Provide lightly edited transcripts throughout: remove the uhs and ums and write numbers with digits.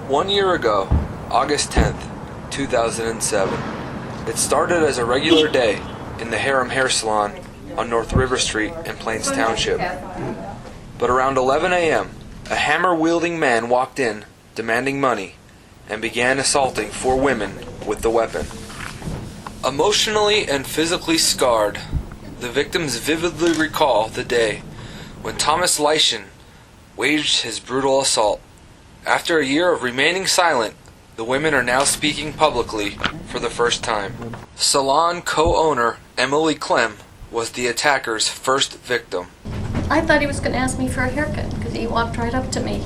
1 year ago, August 10th, 2007, it started as a regular day in the Harem Hair Salon on North River Street in Plains Township. But around 11 a.m., a hammer-wielding man walked in, demanding money, and began assaulting 4 women with the weapon. Emotionally and physically scarred, the victims vividly recall the day when Thomas Leishan waged his brutal assault. After a year of remaining silent, the women are now speaking publicly for the first time. Salon co-owner Emily Clem was the attacker's first victim. I thought he was going to ask me for a haircut because he walked right up to me.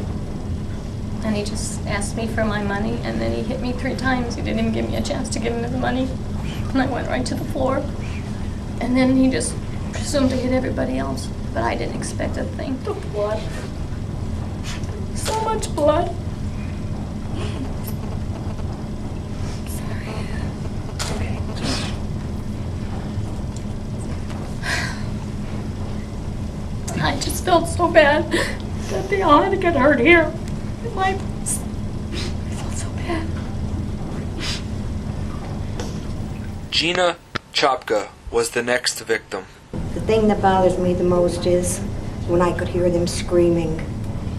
And he just asked me for my money, and then he hit me 3 times. He didn't even give me a chance to give him the money. And I went right to the floor. And then he just presumed to hit everybody else. But I didn't expect a thing. The blood. So much blood. Sorry. Okay. I just felt so bad that they all had to get hurt here. I felt so bad. Gina Chopka was the next victim. The thing that bothers me the most is when I could hear them screaming,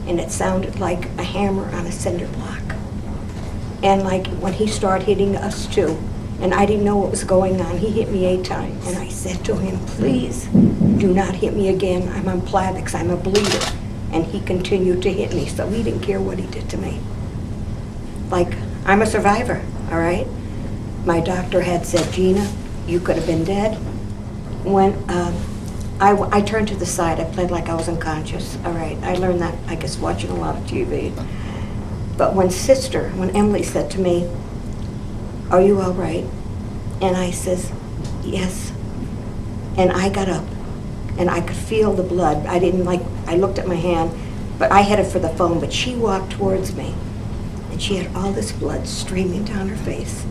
and it sounded like a hammer on a cinder block. And like when he started hitting us too, and I didn't know what was going on. He hit me 8 times, and I said to him, please do not hit me again. I'm on Plavix, I'm a bleeder. And he continued to hit me, so he didn't care what he did to me. Like, I'm a survivor, all right? My doctor had said, Gina, you could have been dead. When I turned to the side, I played like I was unconscious, all right? I learned that, I guess, watching a lot of TV. But when Emily said to me, are you all right? And I says, yes. And I got up, and I could feel the blood. I looked at my hand, but I headed for the phone, but she walked towards me, and she had all this blood streaming down her face.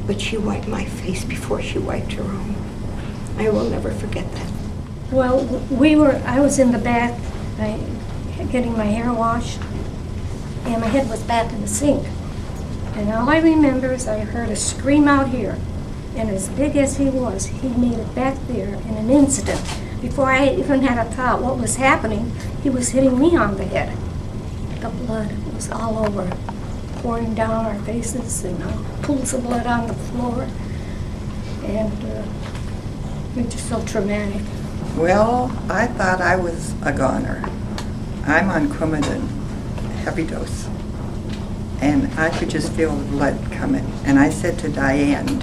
But she wiped my face before she wiped her own. I will never forget that. Well, I was in the back, getting my hair washed, and my head was back in the sink. And all I remember is I heard a scream out here, and as big as he was, he made it back there in an instant. Before I even had a thought what was happening, he was hitting me on the head. The blood was all over, pouring down our faces, and pools of blood on the floor. And it was just so traumatic. Well, I thought I was a goner. I'm on Coumadin, heavy dose. And I could just feel the blood coming. And I said to Diane,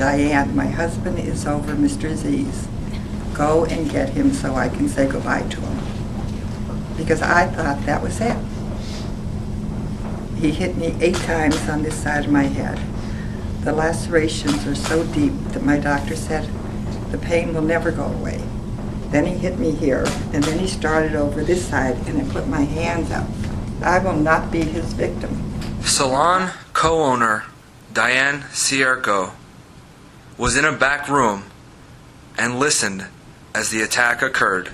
my husband is over Mr. Z's. Go and get him so I can say goodbye to him. Because I thought that was it. He hit me 8 times on this side of my head. The lacerations are so deep that my doctor said the pain will never go away. Then he hit me here, and then he started over this side, and I put my hands up. I will not be his victim. Salon co-owner Diane Cierco was in a back room and listened as the attack occurred.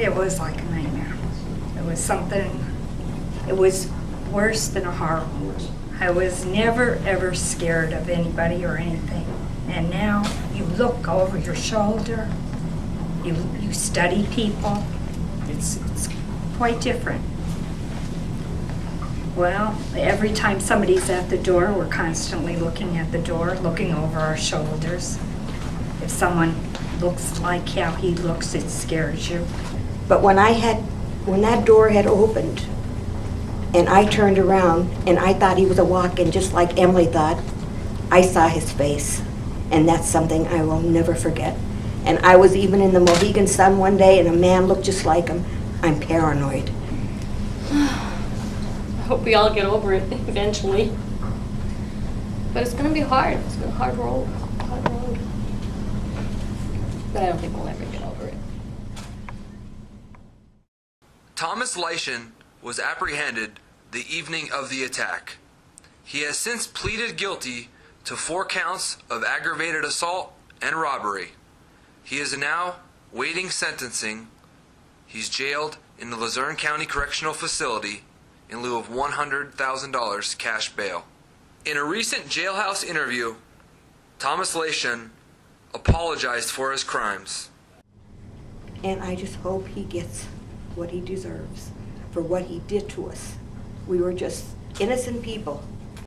It was like a nightmare. It was worse than a horror movie. I was never ever scared of anybody or anything. And now you look over your shoulder, you study people. It's quite different. Well, every time somebody's at the door, we're constantly looking at the door, looking over our shoulders. If someone looks like how he looks, it scares you. But when that door had opened, and I turned around, and I thought he was a walk-in, just like Emily thought, I saw his face. And that's something I will never forget. And I was even in the Mohegan Sun one day, and a man looked just like him. I'm paranoid. I hope we all get over it eventually. But it's going to be hard. It's going to be a hard road. But I don't think we'll ever get over it. Thomas Leishan was apprehended the evening of the attack. He has since pleaded guilty to 4 counts of aggravated assault and robbery. He is now waiting sentencing. He's jailed in the Luzerne County Correctional Facility in lieu of $100,000 cash bail. In a recent jailhouse interview, Thomas Lation apologized for his crimes. And I just hope he gets what he deserves for what he did to us. We were just innocent people.